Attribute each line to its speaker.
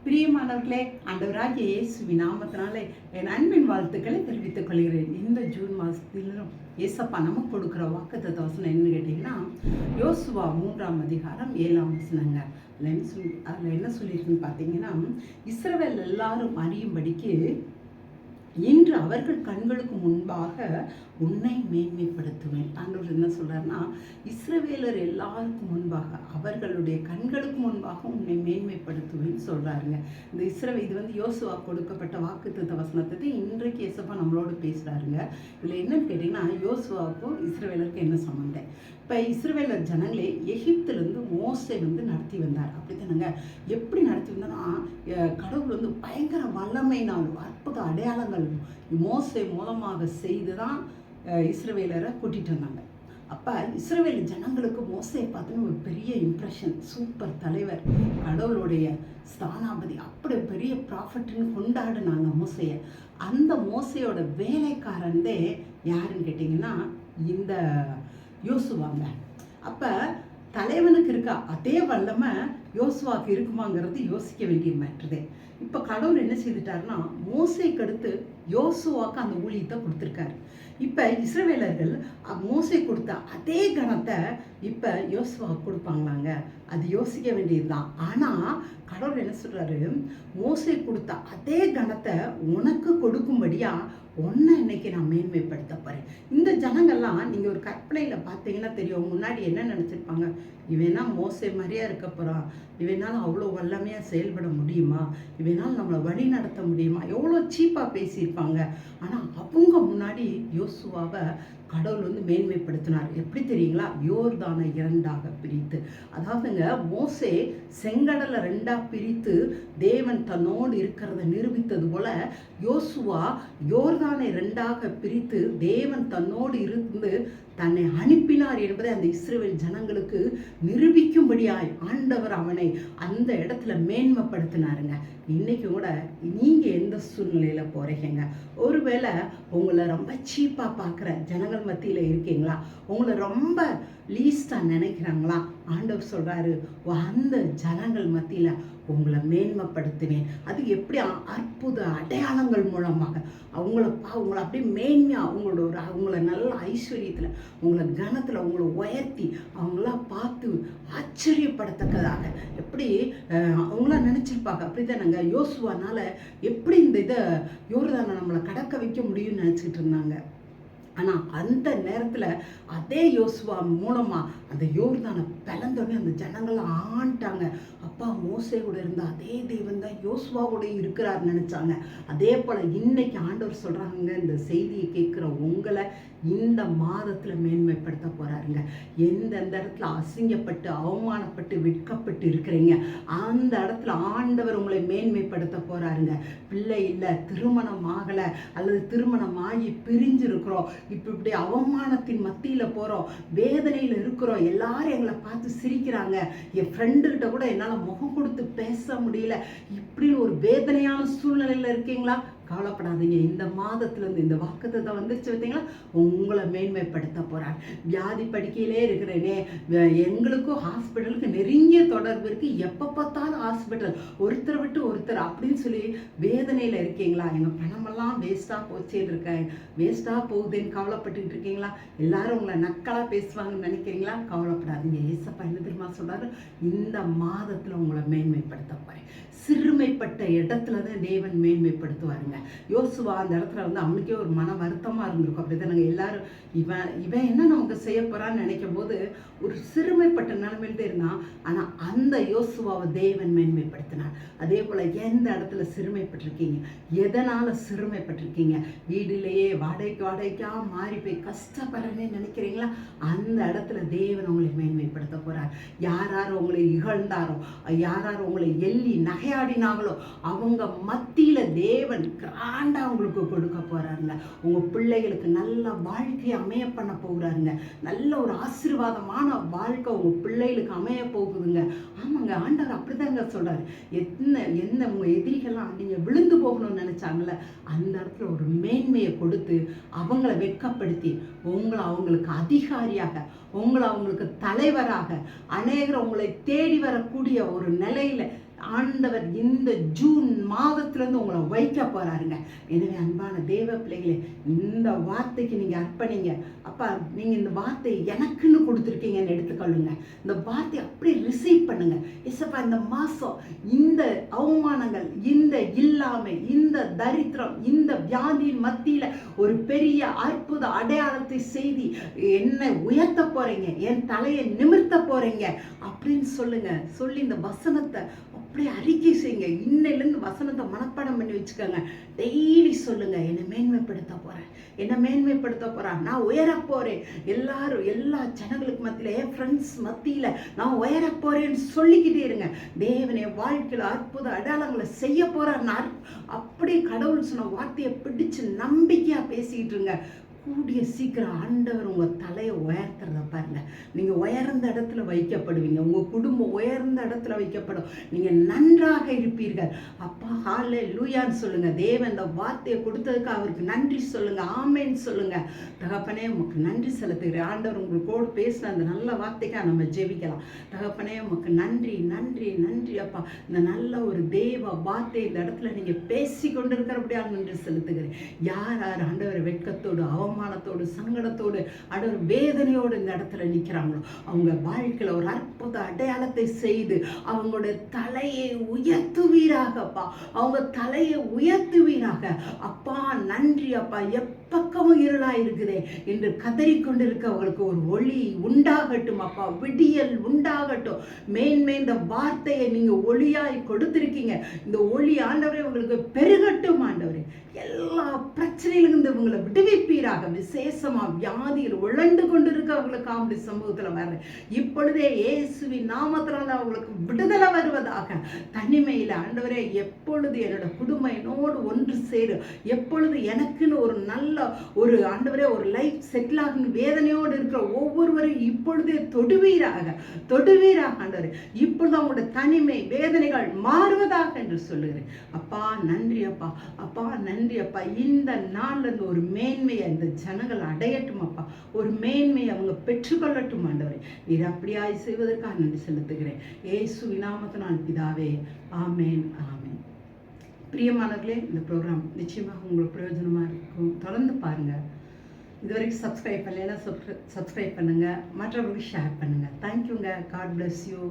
Speaker 1: பிரியமானவர்களே, ஆண்டவராகிய இயேசுவின் நாமத்தினாலே என் அன்பின் வாழ்த்துக்களை தெரிவித்துக் கொள்கிறேன். இந்த ஜூன் மாதத்திலும் ஏசப்பா நமக்கு கொடுக்குற வாக்குத்தத்த வசனம் என்னன்னு கேட்டிங்கன்னா, யோசுவா 3ஆம் அதிகாரம் 7ஆம் வசனங்க. அதில் என்ன சொல்லியிருக்குன்னு பார்த்தீங்கன்னா, இஸ்ரவேல் எல்லாரும் அறியும்படிக்கு இன்று அவர்கள் கண்களுக்கு முன்பாக உன்னை மேன்மைப்படுத்துவேன். ஆண்டவர் என்ன சொல்றாருன்னா, இஸ்ரவேலர் எல்லாருக்கும் முன்பாக அவர்களுடைய கண்களுக்கு முன்பாக உன்னை மேன்மைப்படுத்துவேன்னு சொல்றாருங்க. இந்த இது வந்து யோசுவா கொடுக்கப்பட்ட வாக்குத்தத்த வசனத்தை இன்றைக்கு ஏசப்பா நம்மளோட பேசுறாருங்க. இதுல என்னன்னு கேட்டீங்கன்னா, யோசுவாவுக்கும் இஸ்ரவேலருக்கும் என்ன சம்பந்தம்? இப்போ இஸ்ரவேலர் ஜனங்களே எகிப்திலிருந்து மோசே வந்து நடத்தி வந்தார். அப்படித்தானுங்க. எப்படி நடத்தி வந்தார்னா, கடவுள் வந்து பயங்கர வல்லமைனாலும் அற்புத அடையாளங்கள் மோசே மூலமாக செய்து தான் இஸ்ரவேலரை கூட்டிகிட்டு வந்தாங்க. அப்போ இஸ்ரவேல் ஜனங்களுக்கு மோசையை பார்த்தோன்னு ஒரு பெரிய இம்ப்ரெஷன். சூப்பர் தலைவர், கடவுளுடைய ஸ்தானாபதி, அப்படி பெரிய ப்ராஃபட்னு கொண்டாடினாங்க மோசையை. அந்த மோசையோட வேலைக்காரந்தே யாருன்னு கேட்டிங்கன்னா இந்த யோசுவாங்க. அப்போ தலைவனுக்கு இருக்கா அதே வல்லமை யோசுவாக்கு இருக்குமாங்கிறது யோசிக்க வேண்டிய மேட்டருதே. இப்போ கடவுள் என்ன செய்துட்டாருன்னா, மோசைக்கு அடுத்து யோசுவாக்கு அந்த ஊழியத்தை கொடுத்துருக்காரு. இப்போ இஸ்ரவேலர்கள் மோசை கொடுத்த அதே கணத்தை இப்போ யோசுவா கொடுப்பாங்களாங்க? அது யோசிக்க வேண்டியது தான். ஆனால் கடவுள் என்ன சொல்கிறாரு, மோசை கொடுத்த அதே கணத்தை உனக்கு கொடுக்கும்படியா உன்னை இன்னைக்கு நான் மேன்மைப்படுத்த போகிறேன். இந்த ஜனங்கள்லாம் நீங்கள் ஒரு கற்பனையில் பார்த்தீங்கன்னா தெரியும், முன்னாடி என்ன நினச்சிருப்பாங்க, இவனா மோசை மாதிரியா இருக்க போகிறான், இவனால் அவ்வளோ வல்லமையாக செயல்பட முடியுமா, இவனால் நம்மளை வழி நடத்த முடியுமா, எவ்வளோ சீப்பாக பேசியிருப்பாங்க. ஆனால் அவங்க முன்னாடி யோசுவாவை கடவுள் வந்து மேன்மைப்படுத்தினார். எப்படி தெரியுங்களா? யோர்தானை 2ஆக பிரித்து. அதாவதுங்க, மோசே செங்கடலை 2ஆக பிரித்து தேவன் தன்னோடு இருக்கிறத நிரூபித்தது போல யோசுவா யோர்தானை 2ஆக பிரித்து தேவன் தன்னோடு இருந்து தன்னை அனுப்பினார் என்பதை அந்த இஸ்ரவேல் ஜனங்களுக்கு நிரூபிக்கும்படியாய் ஆண்டவர் அவனை அந்த இடத்துல மேன்மைப்படுத்தினாருங்க. இன்னைக்கு கூட நீங்க எந்த சூழ்நிலையில போறீங்க? ஒருவேளை உங்களை ரொம்ப சீப்பா பார்க்குற ஜனங்கள் மத்தியில இருக்கீங்களா? உங்களை ரொம்ப லீஸ்டா நினைக்கிறாங்களா? ஆண்டவர் சொல்றாரு, அந்த ஜனங்கள் மத்தியில உங்களை மேன்மைப்படுத்துவேன். அது எப்படி? அற்புத அடையாளங்கள் மூலமாக உங்களை அப்படியே மேன்மையா அவங்கள நல்ல ஐஸ்வர்யத்தில், உங்களை கனத்தில் உங்களை உயர்த்தி அவங்களாம் பார்த்து ஆச்சரியப்படத்தக்கதாக எப்படி அவங்களாம் நினச்சிருப்பாங்க. அப்படித்தானங்க, யோசுவானால எப்படி இந்த இதை யோர்தானை நம்மளை கடக்க வைக்க முடியும்னு நினச்சிக்கிட்டு இருந்தாங்க. ஆனால் அந்த நேரத்தில் அதே யோசுவா மூலமாக அந்த யோர்தானை பிளந்தோடனே அந்த ஜனங்கள்லாம் ஆண்டாங்க. அப்பா, மோசே கூட இருந்த அதே தெய்வம் தான் யோசுவா கூட இருக்கிறார் நினச்சாங்க. அதே போல் இன்னைக்கு ஆண்டவர் சொல்கிறாங்க, இந்த செய்தியை கேட்குற உங்களை இந்த மாதத்தில் மேன்மைப்படுத்த போகிறாருங்க. எந்தெந்த இடத்துல அசிங்கப்பட்டு அவமானப்பட்டு வெட்கப்பட்டு இருக்கிறீங்க, அந்த இடத்துல ஆண்டவர் உங்களை மேன்மைப்படுத்த போகிறாருங்க. பிள்ளை இல்லை, திருமணம் ஆகலை, அல்லது திருமணம் ஆகி பிரிஞ்சு இருக்கிறோம், இப்படி அவமானத்தின் மத்தியில் போகிறோம், வேதனையில் இருக்கிறோம், எல்லாரும் எங்களை பார்த்து சிரிக்கிறாங்க, என் ஃப்ரெண்டுக்கிட்ட கூட என்னால் முகம் கொடுத்து பேச முடியல, இப்படி ஒரு வேதனையான சூழ்நிலையில் இருக்கீங்களா? கவலைப்படாதீங்க. இந்த மாதத்துலேருந்து இந்த வாக்குத்தத்தம் வந்துருச்சு பார்த்தீங்களா, உங்களை மேன்மைப்படுத்த போகிறார். வியாதி படுக்கையிலே இருக்கிறேனே, எங்களுக்கும் ஹாஸ்பிட்டலுக்கு நெருங்கிய தொடர்பு இருக்குது, எப்போ பார்த்தாலும் ஹாஸ்பிட்டல், ஒருத்தரை விட்டு ஒருத்தர் அப்படின்னு சொல்லி வேதனையில் இருக்கீங்களா? எங்கள் பணமெல்லாம் வேஸ்ட்டாக போச்சேன்னு இருக்கேன், வேஸ்ட்டாக போகுதுன்னு கவலைப்பட்டுக்கிட்டு இருக்கீங்களா? எல்லாரும் உங்களை நக்கலாக பேசுவாங்கன்னு நினைக்கிறீங்களா? கவலைப்படாதீங்க. ஏசப்பா என்ன தெரியுமா சொல்கிறாரு, இந்த மாதத்தில் உங்களை மேன்மைப்படுத்த போகிறேன். சிறுமைப்பட்ட இடத்துல தான் தேவன் மேன்மைப்படுத்துவாருங்க. யோசுவா அந்த இடத்துல வந்து அவனுக்கே ஒரு மன வருத்தமாக இருந்திருக்கும். அப்படி தான் நாங்கள் எல்லாரும் இவன் என்ன நமக்கு செய்ய போகிறான்னு நினைக்கும் போது ஒரு சிறுமைப்பட்ட நிலைமையில்தான் இருந்தான். ஆனால் அந்த யோசுவாவை தேவன் மேன்மைப்படுத்தினார். அதே போல் எந்த இடத்துல சிறுமைப்பட்டிருக்கீங்க, எதனால் சிறுமைப்பட்டிருக்கீங்க, வீட்டிலேயே வாடகைக்காக மாறி போய் கஷ்டப்படுறேன்னு நினைக்கிறீங்களா? அந்த இடத்துல தேவன் உங்களை மேன்மைப்படுத்த போகிறார். யார் உங்களை இகழ்ந்தாரோ, யார் உங்களை எள்ளி நகையாடினாங்களோ அவங்க மத்தியில் தேவன் கிராண்டா உங்களுக்கு கொடுக்க போறாருங்க. உங்க பிள்ளைகளுக்கு நல்ல வாழ்க்கையை அமைய பண்ண போகிறாருங்க. நல்ல ஒரு ஆசீர்வாதமான வாழ்க்கை உங்க பிள்ளைகளுக்கு அமைய போகுதுங்க. ஆமாங்க, ஆண்டவர் அப்படிதாங்க சொல்றாரு. என்ன உங்க எதிரிகள்லாம் நீங்க விழுந்து போகணும்னு நினைச்சாங்கல்ல, அந்த இடத்துல ஒரு மேன்மையை கொடுத்து அவங்கள வெட்கப்படுத்தி உங்களை அவங்களுக்கு அதிகாரியாக, உங்களை அவங்களுக்கு தலைவராக, அநேகர் உங்களை தேடி வரக்கூடிய ஒரு நிலையில ஆண்டவர் இந்த ஜூன் மாதத்திலிருந்து உங்களை வைக்க போறாருங்க. எனவே அன்பான தேவ பிள்ளைகளே, இந்த வார்த்தைக்கு நீங்க அர்ப்பணிங்க. அப்பா, நீங்க இந்த வார்த்தை எனக்குன்னு கொடுத்துருக்கீங்கன்னு எடுத்துக்கொள்ளுங்க. இந்த வார்த்தையை அப்படியே ரிசீவ் பண்ணுங்க. இசப்பா, இந்த மாசம் இந்த அவமானங்கள், இந்த இல்லாமை, இந்த தரித்திரம், இந்த வியாதியின் மத்தியில ஒரு பெரிய அற்புத அடையாளத்தை செய்தி என்னை உயர்த்த போறீங்க, என் தலையை நிமிர்த்த போறீங்க அப்படின்னு சொல்லுங்க. சொல்லி இந்த வசனத்தை அப்படியே அறிக்கை செய்யுங்க. இன்னையிலேருந்து வசனத்தை மனப்பாடம் பண்ணி வச்சுக்கோங்க. டெய்லி சொல்லுங்க, என்னை மேன்மைப்படுத்த போறேன், என்னை மேன்மைப்படுத்த போறான், நான் உயர போறேன். எல்லாரும் எல்லா ஜனங்களுக்கு மத்தியில, என் ஃப்ரெண்ட்ஸ் மத்தியில நான் உயர போறேன்னு சொல்லிக்கிட்டே இருங்க. தேவனே வாழ்க்கையில் அற்புத அடையாளங்களை செய்ய போறார். அப்படி கடவுள் சொன்ன வார்த்தையை பிடிச்சு நம்பிக்கையா பேசிக்கிட்டு இருங்க. கூடிய சீக்கிரம் ஆண்டவர் உங்கள் தலையை உயர்த்துறத பாருங்க. நீங்கள் உயர்ந்த இடத்துல வைக்கப்படுவீங்க. உங்கள் குடும்பம் உயர்ந்த இடத்துல வைக்கப்படும். நீங்கள் நன்றாக இருப்பீர்கள். அப்பா, ஹல்லேலூயான்னு சொல்லுங்க. தேவன் இந்த வார்த்தையை கொடுத்ததுக்கு அவருக்கு நன்றி சொல்லுங்க. ஆமேன்னு சொல்லுங்க. தகப்பனே, உமக்கு நன்றி செலுத்துகிறேன். ஆண்டவர் உங்களுக்கோடு பேசின அந்த நல்ல வார்த்தைக்காக நம்ம ஜெபிக்கலாம். தகப்பனே, உமக்கு நன்றி நன்றி நன்றி அப்பா. இந்த நல்ல ஒரு தேவ வார்த்தை இந்த இடத்துல நீங்கள் பேசி கொண்டிருக்கிறபடியா நன்றி செலுத்துகிறேன். யார் யார் ஆண்டவர் வெட்கத்தோடு அவமானத்தோடு சங்கடத்தோடு ஆண்டவர் வேதனையோடு இந்த இடத்துல நிற்கிறாங்களோ, அவங்க வாழ்க்கையில் ஒரு அற்புத அடையாளத்தை செய்து அவங்களுடைய தலையை உயர்த்துவீராகப்பா. அவங்க தலையை உயர்த்துவீராக. அப்பா, நன்றி அப்பா. எப்பக்கமும் இருளா இருக்குதே என்று கதறிக்கொண்டிருக்க அவங்களுக்கு ஒரு ஒளி உண்டாகட்டும் அப்பா. விடியல் உண்டாகட்டும். மேன்மே இந்த வார்த்தையை நீங்க ஒளியாய் கொடுத்திருக்கீங்க. இந்த ஒளி ஆண்டவரே உங்களுக்கு பெருகட்டும் ஆண்டவரே. எல்லா பிரச்சனையிலிருந்து இவங்களை விடுவிப்பீராக. விசேஷமா வியாதியில் உழண்டு கொண்டிருக்க அவங்களுக்கு காமெடி சமூகத்துல வர்றேன். இப்பொழுதே இயேசுவின் நாமத்தினால அவங்களுக்கு விடுதலை வருவதாக. தனிமையில ஆண்டவரே, எப்பொழுது என்னோட குடும்பம் என்னோடு ஒன்று சேரும், எப்பொழுது எனக்குன்னு ஒரு நல்ல ஒரு ஆண்டவரே ஒரு லைஃப் செட்டில் ஆகும் வேதனையோடு இருக்கிற ஒவ்வொருவரையும் இப்பொழுதே தொடுவீராக, தொடுவீராக ஆண்டவரே. இப்பொழுது அவங்களோட தனிமை வேதனைகள் மாறுவதாக என்று சொல்லுகிறேன். அப்பா, நன்றி அப்பா. அப்பா, நன்றி அப்பா. இந்த நாள்ல இருந்து ஒரு மேன்மையை இந்த ஜனங்கள் அடையட்டும் அப்பா. ஒரு மேன்மையை அவங்க பெற்றுக்கொள்ளட்டும் ஆண்டவரே. நீர் அப்படியாய் செய்வதற்காக நன்றி செலுத்துகிறேன். இயேசுவின் நாமத்தினால் பிதாவே, ஆமேன் ஆமேன். பிரியமானவர்களே, இந்த ப்ரோக்ராம் நிச்சயமாக உங்களுக்கு பிரயோஜனமாக இருக்கும். தொடர்ந்து பாருங்க. இதுவரைக்கும் சப்ஸ்கிரைப் பண்ணலைன்னா சப்ஸ்கிரைப் பண்ணுங்க, மற்றவர்களுக்கு ஷேர் பண்ணுங்க. தேங்க்யூங்க. God bless you.